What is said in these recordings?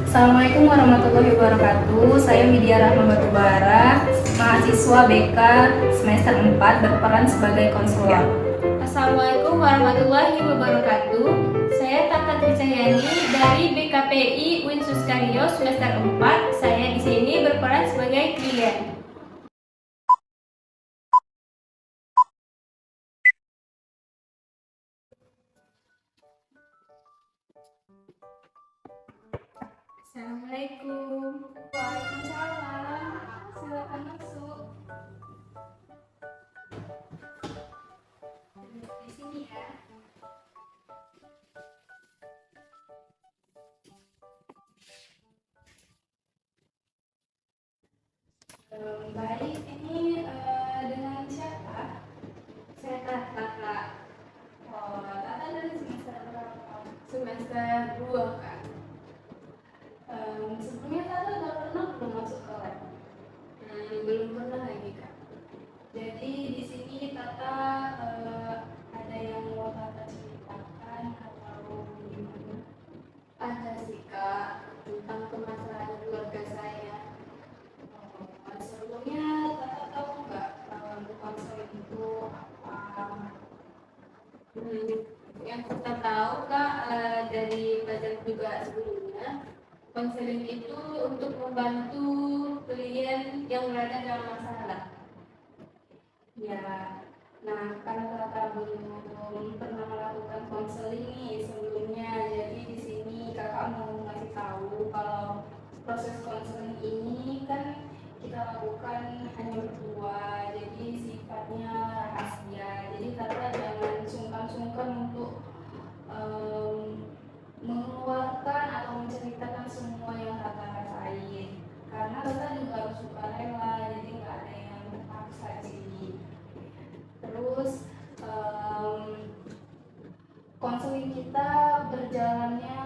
Assalamualaikum warahmatullahi wabarakatuh. Saya Widya Rahma Batubara, mahasiswa BK semester 4 berperan sebagai konselor. Assalamualaikum warahmatullahi wabarakatuh. Saya Tata Trijayani dari BKPI UIN Suskaryo semester 4. Saya di sini berperan sebagai klien. Assalamualaikum. Waalaikumsalam. Silakan masuk. Di sini ya. Baik, ini dengan siapa? Saya Tata. Oh, Tata dari semester berapa? Semester 2, Kak. Sebelumnya Tata udah pernah belum masuk ke lab? Belum pernah lagi, Kak. Jadi di sini Tata ada yang mau Tata ceritakan atau gimana? Ada sih, Kak, tentang permasalahan keluarga saya. Sebelumnya Tata tahu nggak konseling itu apa? Yang kita tahu, Kak, dari belajar juga sebelumnya, konseling itu untuk membantu klien yang berada dalam masalah. Ya, nah karena Tata belum pernah melakukan konseling nih sebelumnya, jadi di sini kakak mau ngasih tahu kalau proses konseling ini kan kita lakukan hanya berdua, jadi sifatnya rahasia. Jadi Tata jangan sungkan-sungkan untuk mengeluarkan atau menceritakan semua yang Tata rasain, karena Tata juga harus sukarela, jadi nggak ada yang terpaksa di sini. Terus konseling kita berjalannya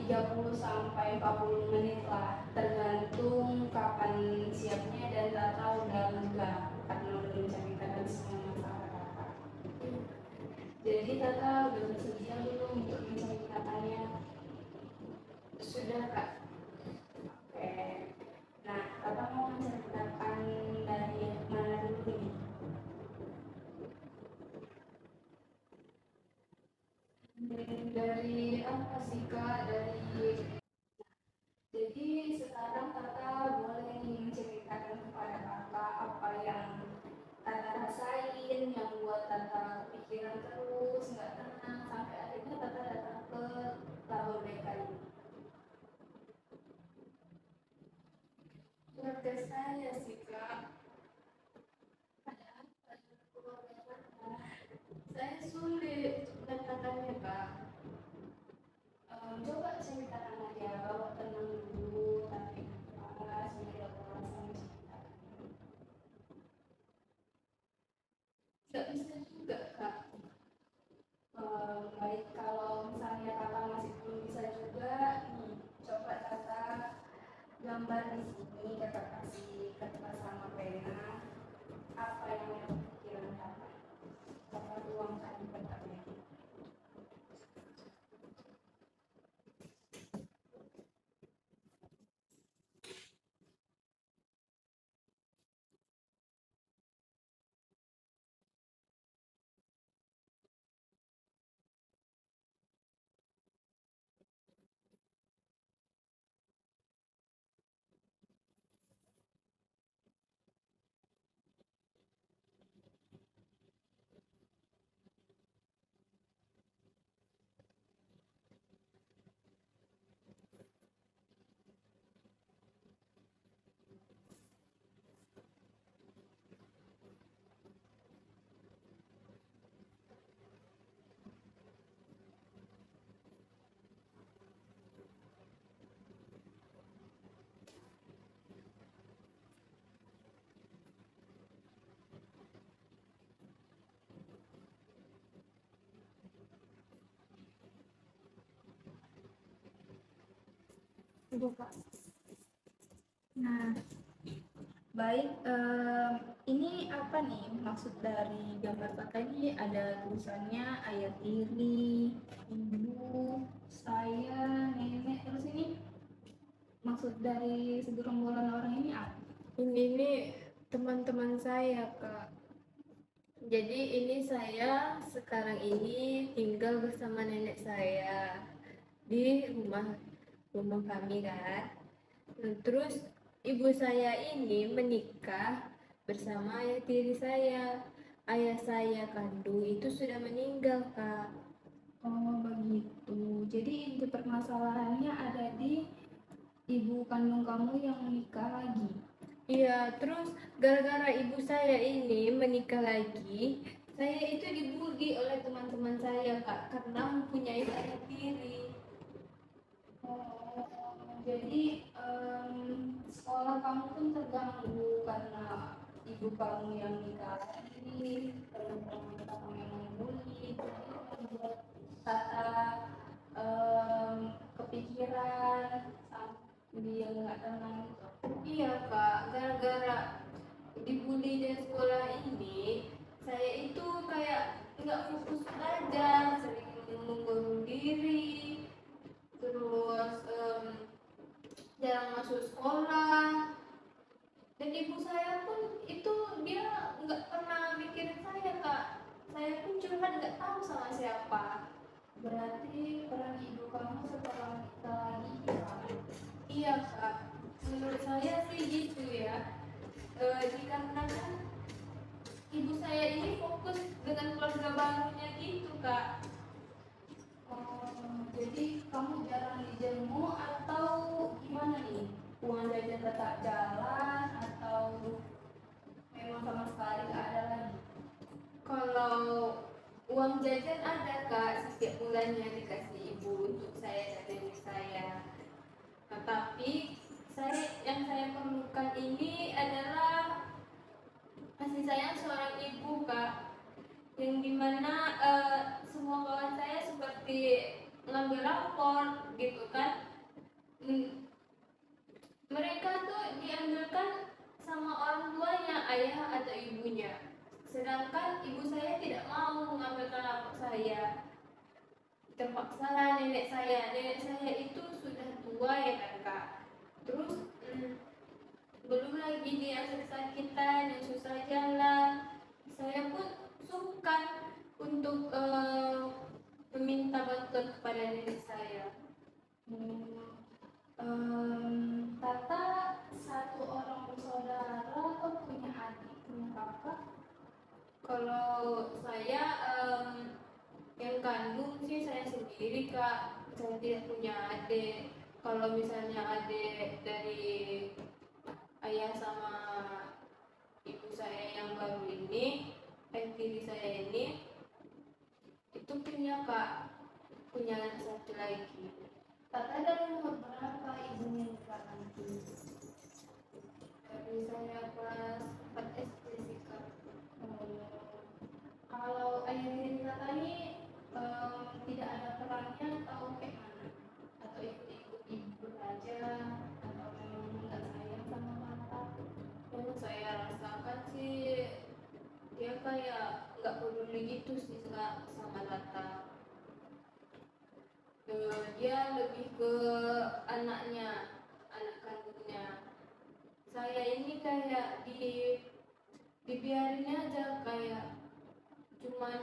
30 sampai 40 menit lah, tergantung kapan siapnya dan Tata udah lega karena udah menceritakan semua masalah Tata. Jadi Tata udah bersedia belum untuk menceritakannya? Sudah, Kak. Oke. Nah, Tata mau menceritakan dari mana dulu nih? Dari apa sih, Kak? Jadi sekarang Tata boleh nih menceritakan kepada Kakak apa yang Tata rasain, yang buat Tata kepikiran terus, nggak tenang, sampai akhirnya Tata datang ke labor BK ini. Keluarga saya sih, Kak. Saya sulit mengatakannya, Kak. Coba ceritakan aja, bawa tenang dulu, tarik nafas, sambil langsung cerita. Nggak bisa juga, Kak. Baik, kalau misalnya Kakak masih belum bisa juga, nih coba Kakak gambar di sini, Kakak kasih kertas sama pena, apa yang ada di pikiran Kakak, Kakak tuangkan di kertasnya. Sudah, Kak. Nah, baik, ini apa nih maksud dari gambar Kakak ini? Ada tulisannya ayah tiri, ibu, saya, nenek, terus ini dari segerombolan orang ini apa? Ini nih teman-teman saya, Kak. Jadi ini saya sekarang ini tinggal bersama nenek saya di rumah kami kan. Nah, terus ibu saya ini menikah bersama ayah tiri saya. Ayah saya kandung itu sudah meninggal, Kak. Oh begitu. Jadi inti permasalahannya ada di ibu kandung kamu yang nikah lagi. Iya, terus gara-gara ibu saya ini menikah lagi, saya itu dibully oleh teman-teman saya, Kak, karena mempunyai ayah tiri. Oh, jadi sekolah kamu pun terganggu karena ibu kamu yang nikah lagi, teman-teman kamu yang membuli, jadi membuat Tata kepikiran dia nggak tenang gitu. Iya, Kak, gara-gara dibully di sekolah ini, saya itu kayak nggak fokus belajar, sering mengurung diri, terus jarang masuk sekolah. Dan ibu saya pun itu dia nggak pernah mikirin saya, Kak. Saya pun curhat nggak tahu sama siapa. Berarti peran ibu kamu setelah kita lagi hilang. Iya, Kak, menurut saya sih gitu ya. Dikarenakan ibu saya ini fokus dengan keluarga barunya gitu, Kak. Jadi kamu jarang dijenguk atau gimana nih? Uang jajan tetap jalan atau memang sama sekali nggak ada lagi? Kalau uang jajan ada, Kak, setiap bulannya dikasih ibu untuk saya dan nenek saya. Nah, tapi yang saya perlukan ini adalah kasih sayang seorang ibu, Kak, yang dimana semua kawan saya seperti ngambil rapor gitu kan. Mereka tuh diambilkan sama orang tuanya, ayah atau ibunya, sedangkan ibu saya tidak mau mengambilkan rapor saya. Terpaksa nenek saya itu sudah tua ya kan, Kak. Terus belum lagi dia sakit-sakitan yang susah jalan. Saya pun sungkan untuk meminta bantuan kepada nenek saya. Tata satu orang bersaudara atau punya adik, punya kakak? Kalau saya yang kandung sih saya sendiri, Kak. Saya tidak punya adik. Kalau misalnya adik dari ayah sama ibu saya yang baru ini, tiri saya ini, itu punya, Kak, punya anak satu lagi. Tata dari umur berapa ibunya nikah nanti? Dari saya kelas 4 SD sih, Kak. Kalau ayah tiri Tata ini tidak ada perannya atau kayak mana? Atau ikut-ikut ibu aja atau memang nggak sayang sama Tata? Yang saya rasakan sih dia kayak nggak peduli gitu sih sama Tata. Dia lebih ke anaknya, anak kandungnya. Saya ini kayak dibiarin aja, kayak cuman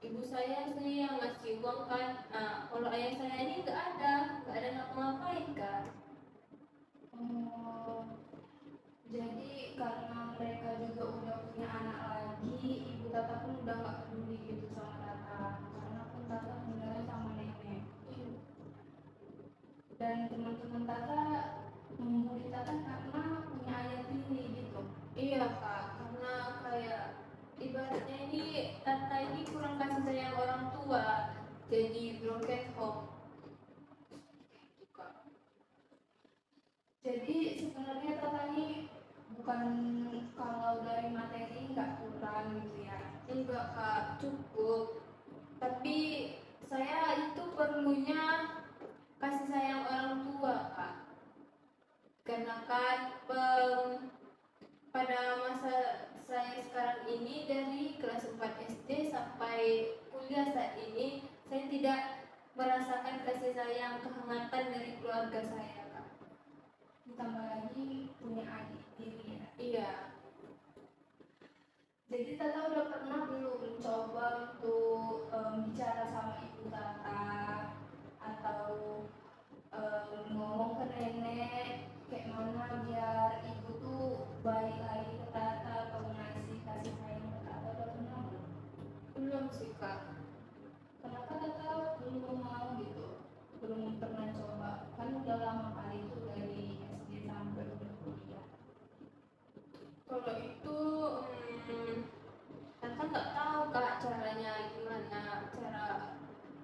ibu saya sih yang ngasih uang kan. Nah, kalau ayah saya ini nggak ada ngapa-ngapain, Kak. Jadi karena mereka juga udah punya anak lagi, ibu Tata pun udah nggak peduli gitu sama Tata, karena pun Tata tinggalnya sama nenek. Dan teman-teman Tata membuli Tata karena punya ayah tiri gitu. Iya, Kak, karena kayak ibaratnya ini Tata ini kurang kasih sayang orang tua, jadi broken home. Gitu, Kak. Jadi sebenarnya Tata ini bukan, kalau dari materi nggak kurang gitu ya. Enggak, Kak, cukup. Tapi saya itu perlunya kasih sayang orang tua, Kak. Karena kan pada masa saya sekarang ini dari kelas 4 SD sampai kuliah saat ini, saya tidak merasakan kasih sayang kehangatan dari keluarga saya, Kak. ditambah lagi punya adik tiri ya. Iya. Jadi Tata udah pernah belum mencoba untuk bicara sama ibu Tata atau ngomong ke nenek kayak mana biar ibu tuh baik lagi ke Tata atau ngasih kasih sayang ke Tata, udah pernah belum? Belum sih kak. Kenapa Tata belum mau gitu? Belum pernah coba? Kan udah lama kali itu dari SD sampai udah kuliah. Kalau itu Tata nggak tahu kak caranya gimana, cara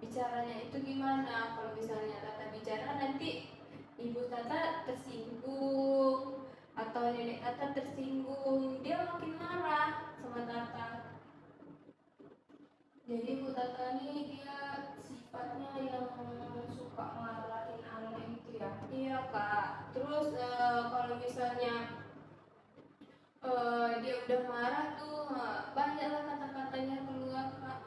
bicaranya itu gimana. Kalau misalnya Tata bicara nanti ibu Tata tersinggung atau nenek Tata tersinggung, dia makin marah sama Tata. Jadi ibu Tata ini dia sifatnya yang suka marahin anak gitu ya. Iya kak. Terus kalau misalnya dia udah marah tuh banyaklah kata-katanya keluar kak.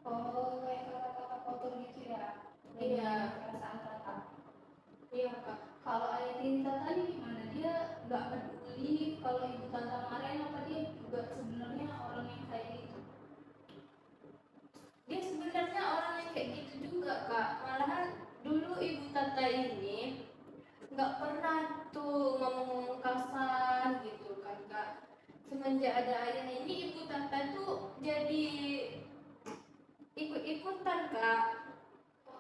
Oh, kayak kata-kata kotor gitu ya. Iya. Dengan perasaan Tata. Iya kak. Kalau ayah tiri Tata ini gimana? Dia nggak peduli kalau ibu Tata marahin, apa dia juga sebenarnya orang yang kayak gitu? Dia sebenarnya orang yang kayak gitu juga kak. Malahan dulu ibu Tata ini nggak pernah tuh ngomong kasar gitu kan kak. Semenjak ada ayah ini ibu Tata tuh jadi ikut-ikutan kak.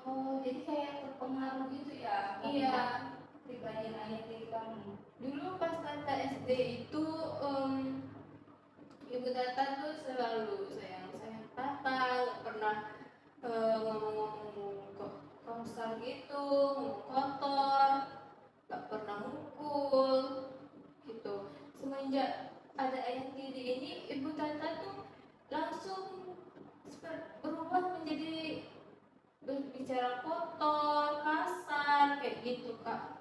Oh, jadi kayak terpengaruh gitu ya? Iya. Pribadi ayah tiri kamu. Dulu pas Tata SD itu ibu Tata tuh selalu sayang Tata, nggak pernah ngomong-ngomong kok kasar gitu, ngomong kotor, nggak pernah mukul gitu. Semenjak ada ayah tiri ini, ibu Tata tuh langsung berubah menjadi berbicara kotor, kasar, kayak gitu kak.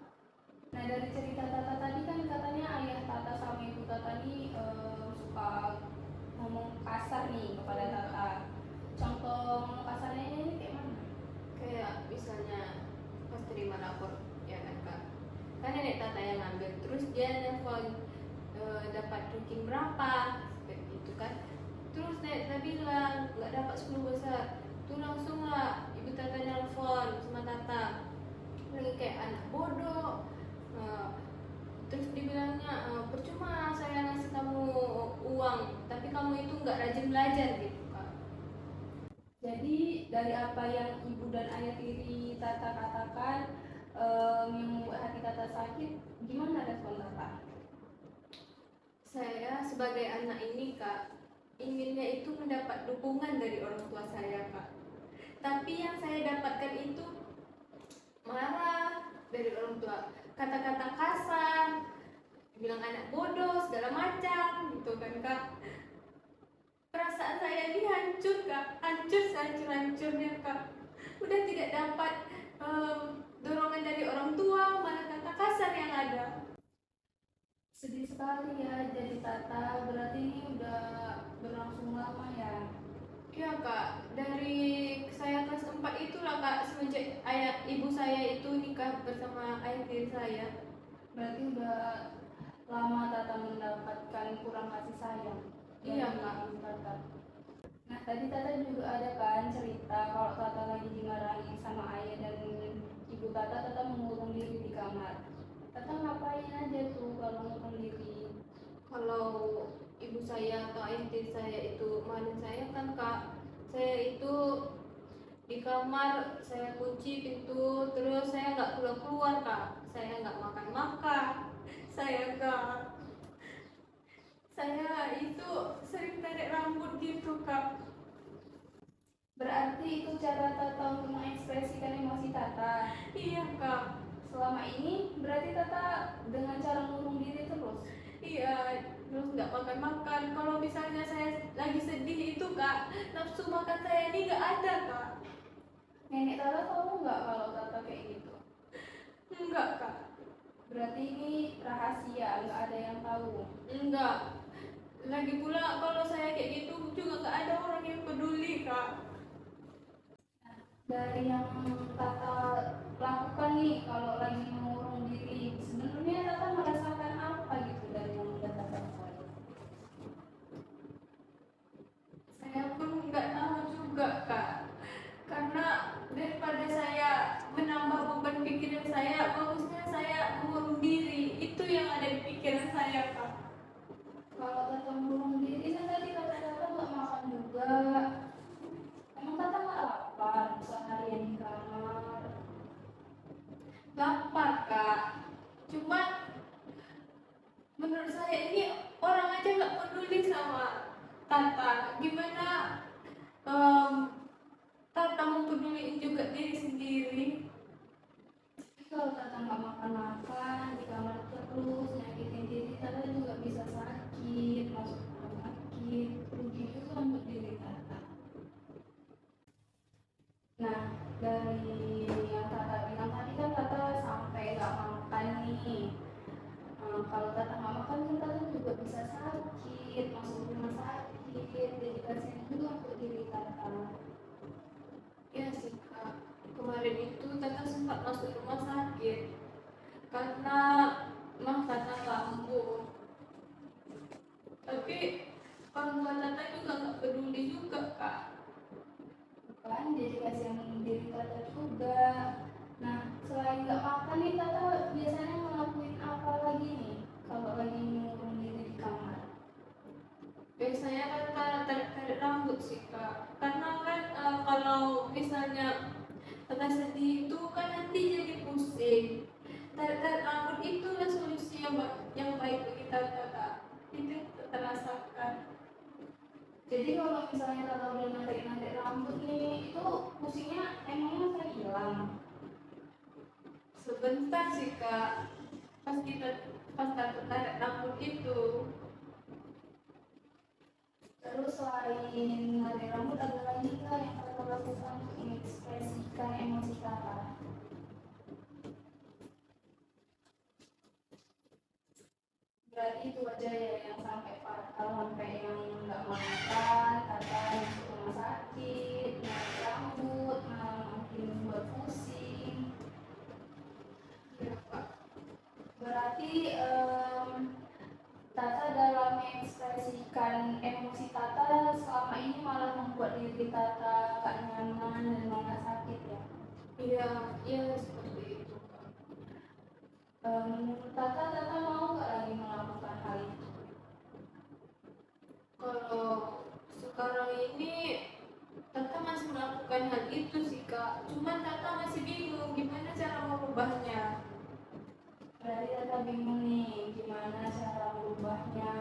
Nah, dari cerita Tata tadi kan katanya ayah Tata sama ibu Tata ini suka ngomong kasar nih kepada Tata. Contoh ngomong kasarnya ini kayak mana? Kayak misalnya pas terima rapor ya kan kak, kan nenek Tata yang ngambil, terus dia nelfon dapat ranking berapa kayak gitu kan. Terus nenek Tata bilang nggak dapat 10 besar, tuh langsung lah ibu Tata nelfon sama Tata lagi kayak anak bodoh. Terus dibilangnya percuma saya ngasih kamu uang tapi kamu itu nggak rajin belajar gitu kak. Jadi dari apa yang ibu dan ayah tiri Tata katakan yang membuat hati Tata sakit, gimana respon Tata? Saya sebagai anak ini kak inginnya itu mendapat dukungan dari orang tua saya kak, tapi yang saya dapatkan itu marah dari orang tua, kata-kata kasar, bilang anak bodoh segala macam gitu kan kak. Perasaan saya ini hancur kak, hancurnya kak. Udah tidak dapat dorongan dari orang tua, malah kata kasar yang ada. Sedih sekali ya jadi Tata, berarti ini udah berlangsung lama ya. Iya kak, dari saya kelas 4 itulah kak, semenjak ayah ibu saya itu nikah bersama ayah tiri saya. Berarti udah lama Tata mendapatkan kurang kasih sayang. Iya, dari Kak. ibu Tata. Nah tadi Tata juga ada kan cerita kalau Tata lagi dimarahi sama ayah dan ibu Tata, Tata mengurung diri di kamar. Tata ngapain aja tuh kalau ngurung diri? Kalau ibu saya atau ayah tiri saya itu maling saya kan kak, saya itu di kamar saya kunci pintu, terus saya nggak keluar kak, saya nggak makan, saya itu sering tarik rambut gitu kak. Berarti itu cara Tata untuk mengekspresikan emosi Tata. Iya kak. Selama ini berarti Tata dengan cara ngurung diri terus. Iya, terus nggak makan. Kalau misalnya saya lagi sedih itu kak, nafsu makan saya ini nggak ada kak. Nenek Tata tahu nggak kalau Tata kayak gitu? Enggak kak. Berarti ini rahasia, nggak ada yang tahu. Enggak. Lagi pula kalau saya kayak gitu juga nggak ada orang yang peduli kak. Dari yang Tata lakukan nih kalau lagi mengurung diri, sebenarnya Tata, gimana Tata mempeduliin juga diri sendiri? Kalau Tata nggak makan-makan di kamar terus nyakitin diri, Tata juga bisa sakit, masuk rumah sakit, rugi juga untuk diri Tata. Nah, dari yang Tata bilang tadi kan Tata sampai nggak makan nih. Kalau Tata nggak makan kan Tata juga bisa sakit, masuk rumah sakit, jadi kasihan juga untuk diri Tata. Ya sih kak, kemarin itu Tata sempat masuk rumah sakit karena makanan lambung. Tapi orang tua Tata juga nggak peduli juga kak. Bukan, jadi kasihan diri Tata juga. Nah, selain nggak makan nih Tata biasanya ngelakuin apa lagi nih kalau lagi ngurung diri di kamar? Biasanya Tata tarik rambut sih kak, karena kan kalau misalnya Tata sedih itu kan nanti jadi pusing. Tarik rambut itulah solusi yang baik bagi Tata kak. Itu yang Tata rasakan. Jadi kalau misalnya Tata udah narik-narik rambut nih, itu pusingnya emangnya akan hilang? Sebentar sih kak, pas Tata tarik rambut itu. Terus selain narik rambut ada lagi nggak yang Tata lakukan untuk mengekspresikan emosi Tata? Berarti itu aja ya yang sampai fatal, sampai yang nggak makan, Tata masuk rumah sakit, narik rambut, malah makin buat pusing. Ya kak. Berarti Tata dalam mengekspresikan emosi Tata selama ini malah membuat diri Tata gak nyaman dan malah sakit ya. Iya, iya seperti itu kak. Menurut Tata mau gak lagi melakukan hal itu? Kalau sekarang ini Tata masih melakukan hal itu sih kak. Cuman Tata masih bingung gimana cara merubahnya. Berarti Tata bingung nih gimana cara merubahnya,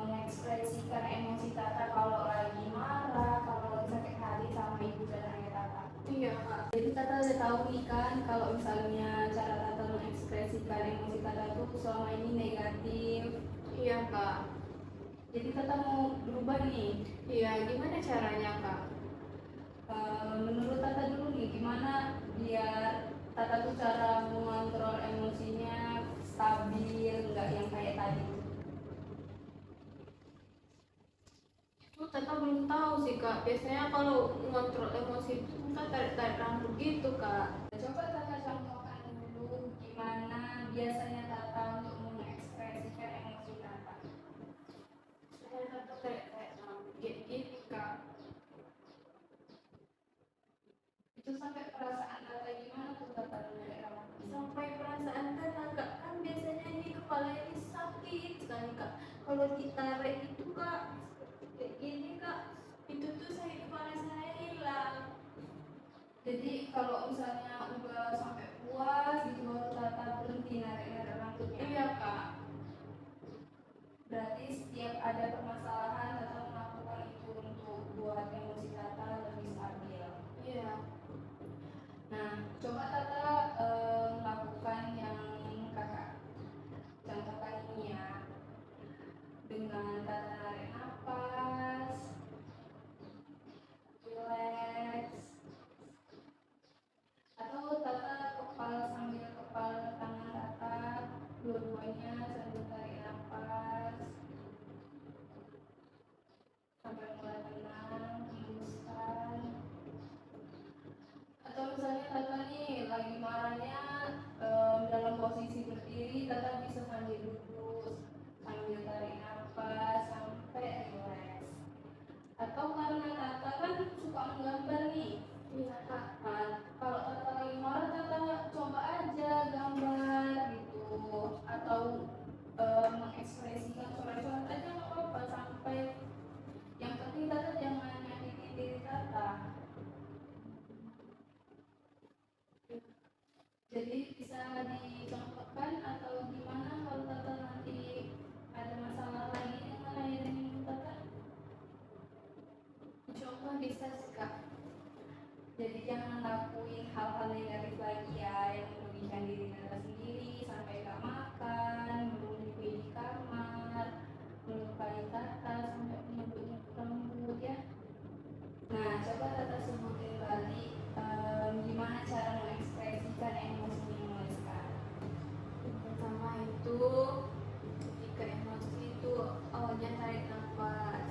mengekspresikan emosi Tata kalau lagi marah, kalau lagi sakit hati sama ibu dan ayah Tata. Iya kak. Jadi Tata udah tahu nih kan kalau misalnya cara Tata mengekspresikan emosi Tata itu selama ini negatif. Iya kak. Jadi Tata mau berubah nih. Iya, gimana caranya kak? Menurut Tata dulu nih gimana biar Tata tuh cara mengontrol emosinya stabil, nggak yang kayak tadi. Itu Tata belum tahu sih kak. Biasanya kalau ngontrol emosi itu Tata tarik-tarik rambut gitu kak. Coba Tata contohkan dulu gimana biasanya Tata untuk mengekspresikan emosi Tata. Saya Tata tarik-tarik rambut kayak gini kak. Itu sampai perasaan Tata gimana tuh Tata menarik rambut? Sampai perasaan Tata kak, kan biasanya ini kepala ini sakit sekali kak. Kalau ditarik itu kak, kayak gini kak, itu tuh sakit kepala saya hilang. Jadi kalau misalnya udah sampai puas gitu baru Tata berhenti narik-narik rambutnya. Iya kak. Berarti setiap ada permasalahan Tata melakukan itu untuk buat emosi Tata lebih stabil. Iya. Nah, coba Tata melakukan yang kakak contohkan ini ya, dengan Tata narik nafas, relax, atau Tata kepal sambil kepal tangan Tata dua-duanya sambil tarik nafas sampai mulai tenang, hembuskan. Atau misalnya Tata nih lagi marahnya dalam posisi berdiri, Tata bisa sambil duduk sambil tarik nafas sampai relax. Atau karena Tata kan suka menggambar nih, Iya kak. nah, kalau Tata lagi marah Tata coba aja gambar gitu, atau mengekspresikan coret-coret aja nggak apa-apa, sampai yang penting Tata jangan nyakitin diri Tata. Jadi bisa dicontohkan atau gimana kalau Tata nanti ada masalah lagi dengan ayah dan ibu Tata? bisa sih kak. Jadi jangan lakuin hal-hal negatif lagi ya, yang merugikan diri Tata sendiri, sampai gak makan, melumpuhi di kamar, melukai Tata, sampai menyebut-nyebut rambut ya. Nah, coba Tata sebutin balik gimana cara mengekspresikan emosinya mulai sekarang. Yang pertama itu ketika emosi itu awalnya tarik nafas,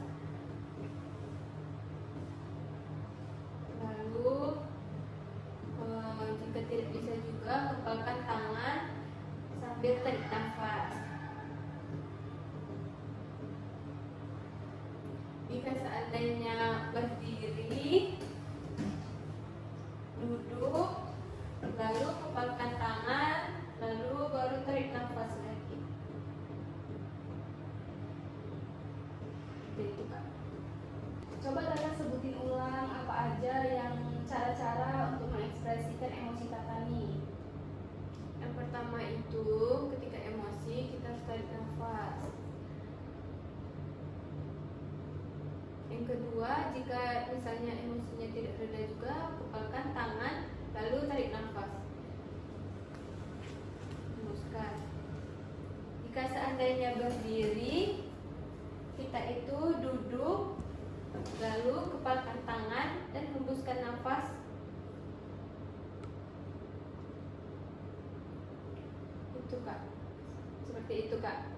lalu jika tidak bisa juga kepalkan tangan sambil tarik nafas. Jika seandainya berdiri, duduk, lalu kepalkan tangan, lalu baru tarik nafas lagi. Itu kak. Coba Tata sebutin ulang apa aja yang cara-cara untuk mengekspresikan emosi Tata nih. Yang pertama itu ketika emosi kita harus tarik nafas. Yang kedua, jika misalnya emosinya tidak reda juga, kepalkan tangan lalu tarik nafas. Hembuskan. Jika seandainya berdiri, kita itu duduk lalu kepalkan tangan dan hembuskan nafas. Itu kak, seperti itu kak.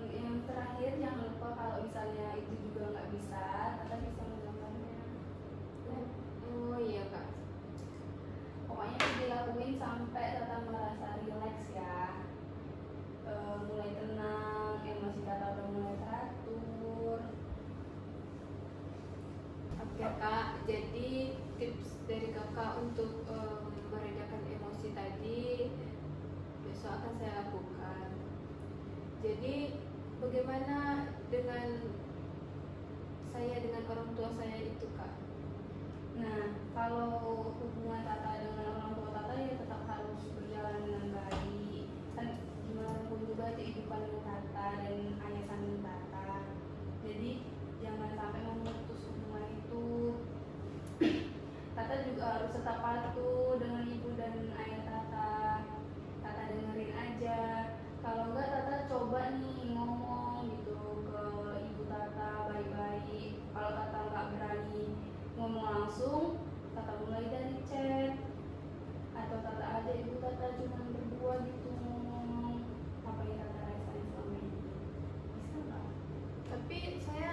Yang terakhir jangan lupa kalau misalnya itu juga nggak bisa, Tata bisa menggambarnya. Oh iya kak. Pokoknya dilakuin sampai Tata merasa rileks ya. Mulai tenang, emosi Tata udah mulai teratur. Oke kak, jadi tips dari kakak untuk meredakan emosi tadi besok akan saya lakukan. Jadi bagaimana dengan saya dengan orang tua saya itu kak? Nah, kalau hubungan Tata dengan orang tua Tata ya tetap harus berjalan dengan baik. Kan gimana pun juga kehidupan Tata dan ayah kandung Tata. Jadi jangan sampai memutus hubungan itu. Tata juga harus tetap patuh dengan ibu dan ayah Tata. Tata dengerin aja. Kalau enggak Tata coba nih ngomong gitu ke ibu Tata baik-baik. Kalau Tata nggak berani ngomong langsung, Tata mulai dari chat atau Tata aja ibu Tata cuma berdua gitu ngomong apa yang Tata rasain selama ini. Bisa nggak? Tapi saya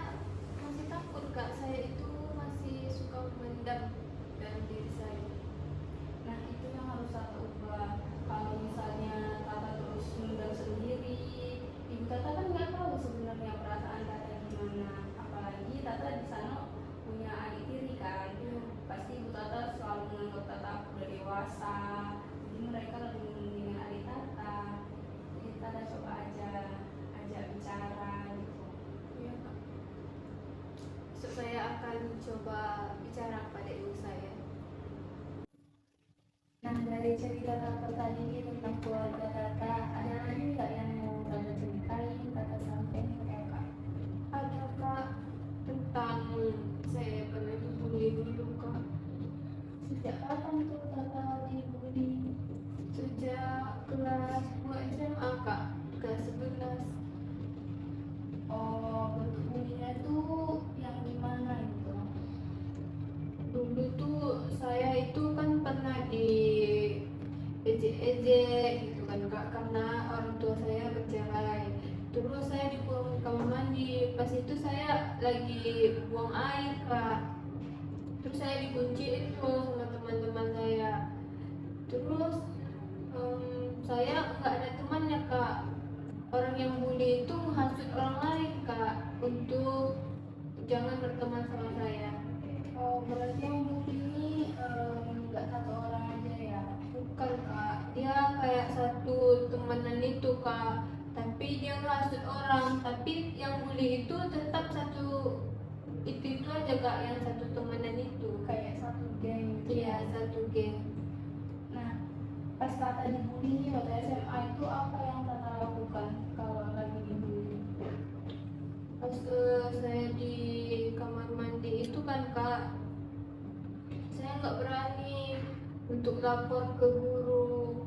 masih takut kak, saya itu masih suka mendam dalam diri saya. Nah itu yang harus Tata ubah. Kalau misalnya Tata terus mendam sendiri, ibu Tata kan nggak tahu sebenarnya perasaan Tata gimana. Apalagi Tata di sana punya adik tiri kan. Pasti ibu Tata selalu menganggap Tata udah dewasa. Jadi mereka lebih mendingan adik Tata. Jadi Tata coba aja ajak bicara gitu. Iya kak. Besok saya akan coba bicara pada ibu saya. Nah dari cerita Tata tadi tentang keluarga Tata, ada lagi nggak yang mau Tata ceritain, Tata sampein ke kakak? Ada kak, tentang saya pernah dibully dulu kak. Sejak kapan tuh Tata dibully? Sejak kelas 2 SMA kak, kelas 11. Oh, bentuk bulinya tuh yang gimana gitu? Dulu tuh saya itu kan pernah di ejek-ejek gitu kan kak, karena orang tua saya bercerai. Terus saya dibuang ke kamar mandi, pas itu saya lagi buang air kak. Terus saya dikunciin tuh sama teman-teman saya. Terus saya nggak ada temannya kak. Orang yang bully itu menghasut orang lain kak untuk jangan berteman sama saya. Oh, berarti yang bully ini nggak satu orang aja ya? Bukan kak, dia kayak satu temenan itu kak, tapi dia menghasut orang. Tapi yang bully itu tetap satu itu aja kak, yang satu temenan itu. Kayak satu geng gitu. Iya, satu geng. Nah, pas Tata dibully waktu SMA itu apa yang Tata lakukan kalau lagi dibully? Pas saya di kamar mandi itu kan kak, saya nggak berani untuk lapor ke guru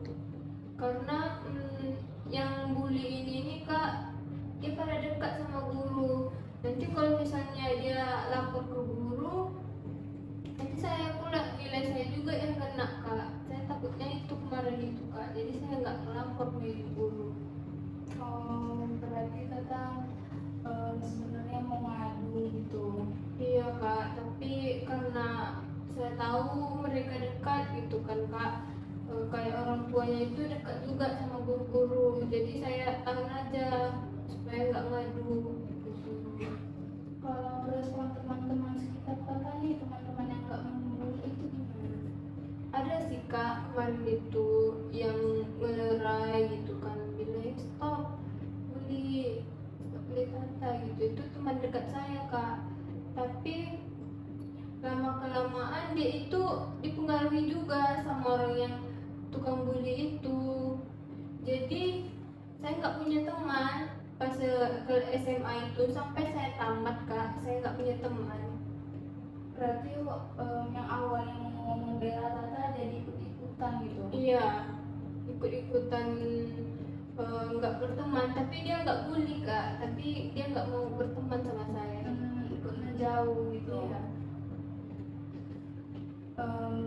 karena yang bully ini nih kak, dia pada dekat sama guru. Nanti kalau misalnya dia lapor ke guru, nanti saya pula nilai saya juga yang kena kak. Saya takutnya itu kemarin itu kak, jadi saya nggak melapor ke guru. Oh, berarti Tata sebenarnya mau ngadu gitu. Iya kak, tapi karena saya tahu mereka dekat gitu kan kak, kayak orang tuanya itu dekat juga sama guru-guru, jadi saya tahan aja supaya nggak ngadu gitu. Kalau respon teman-teman sekitar Tata nih, teman-teman yang nggak membuli itu gimana? Ada sih kak kemarin itu yang ngelerai gitu kan, bilang stop bully, stop bully tata gitu. Itu teman dekat saya kak, tapi lama kelamaan dia itu dipengaruhi juga sama orang yang tukang bully itu. Jadi saya nggak punya teman pas ke SMA itu sampai saya tamat kak, saya nggak punya teman. Berarti yang awalnya mau membela Tata jadi ikut-ikutan gitu. Iya, ikut-ikutan nggak berteman, tapi dia nggak bully kak, tapi dia nggak mau berteman sama saya. Ikut menjauh gitu. Iya.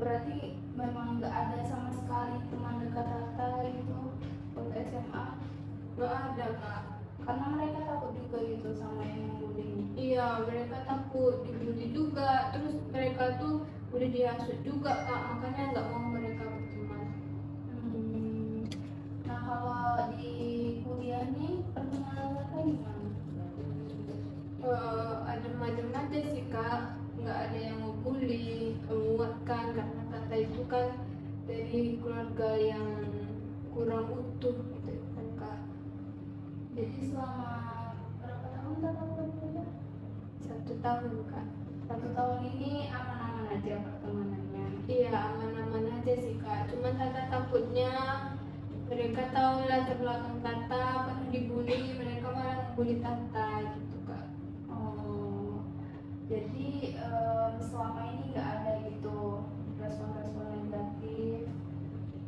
Berarti memang nggak ada sama sekali teman dekat Tata gitu waktu SMA, Nggak ada kak. karena mereka takut juga gitu sama yang membuli. Iya, mereka takut dibully juga, terus mereka tuh udah dihasut juga kak, makanya nggak mau mereka berteman. Nah kalau di kuliah nih pertemanan Tata gimana? Ada macam aja sih kak, nggak ada yang mau bully, menguatkan, karena Tata itu kan dari keluarga yang kurang utuh gitu kan kak. Jadi selama berapa tahun Tata kuliah? 1 tahun kak. 1 tahun ini aman-aman aja pertemanannya. Iya, aman-aman aja sih kak, cuman Tata takutnya mereka tahu latar belakang Tata pernah dibully, mereka malah membuli Tata gitu kak. Oh, jadi selama ini nggak ada gitu respon-respon negatif.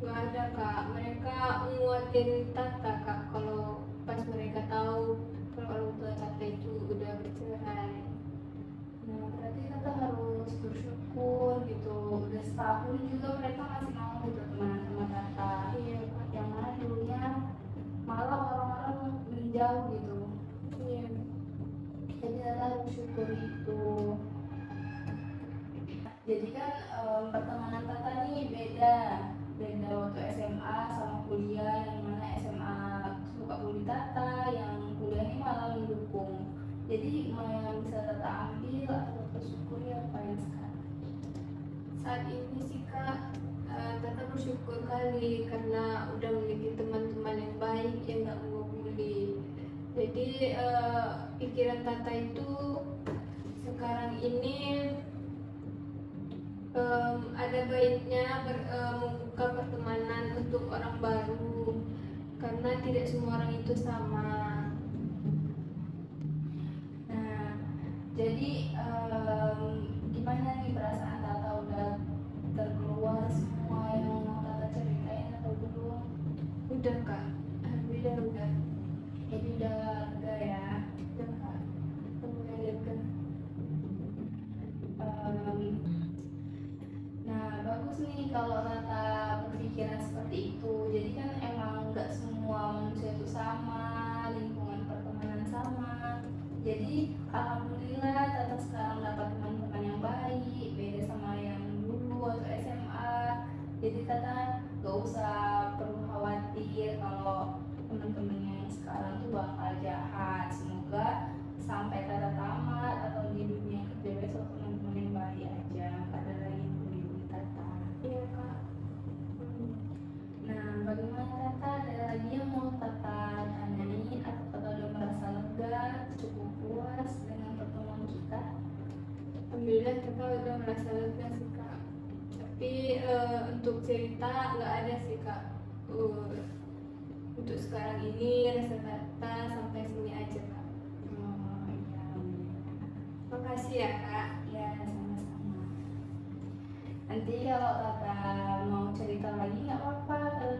Nggak ada kak, mereka nguatin Tata kak kalau pas mereka tahu kalau orang tua Tata itu udah bercerai. Nah, berarti Tata harus bersyukur gitu. Udah setahun juga mereka masih mau berteman sama Tata. Iya kak. Yang mana dulunya malah orang-orang menjauh gitu. Iya. Jadi Tata harus syukur itu. Jadi kan pertemanan Tata nih beda waktu SMA sama kuliah, yang mana SMA suka bully Tata, yang kuliah ini malah mendukung. Jadi yang bisa Tata ambil atau bersyukuri apa yang sekarang? Saat ini sih kak, Tata bersyukur kali karena udah memiliki teman-teman yang baik yang nggak mau bully. Jadi pikiran Tata itu sekarang ini ada baiknya membuka pertemanan untuk orang baru, karena tidak semua orang itu sama. Nah, jadi gimana nih perasaan Tata, udah terkeluar semua yang mau Tata ceritain atau belum? Udah kak, alhamdulillah udah. Jadi udah lega ya. Udah kak, mulai lega. Nah, bagus nih kalau Tata berpikiran seperti itu. Jadi kan emang nggak semua manusia itu sama, lingkungan pertemanan sama. Jadi alhamdulillah Tata sekarang dapat teman-teman yang baik, beda sama yang dulu waktu SMA. Jadi Tata nggak usah perlu khawatir kalau teman-temannya yang sekarang tuh bakal jahat. Semoga sampai Tata tamat atau di dunia kerja besok teman-teman yang baik aja, nggak ada lagi yang bully Tata. Iya kak. Nah, bagaimana Tata? Ada lagi yang mau Tata tanyain atau Tata udah merasa lega, cukup puas dengan pertemuan kita? Alhamdulillah Tata udah merasa lega sih kak. Tapi untuk cerita nggak ada sih kak. Untuk sekarang ini rasa Tata sampai sini aja kak. Oh iya. Makasih ya kak. Ya, sama-sama. Nanti kalau Tata mau cerita lagi nggak apa-apa, kalau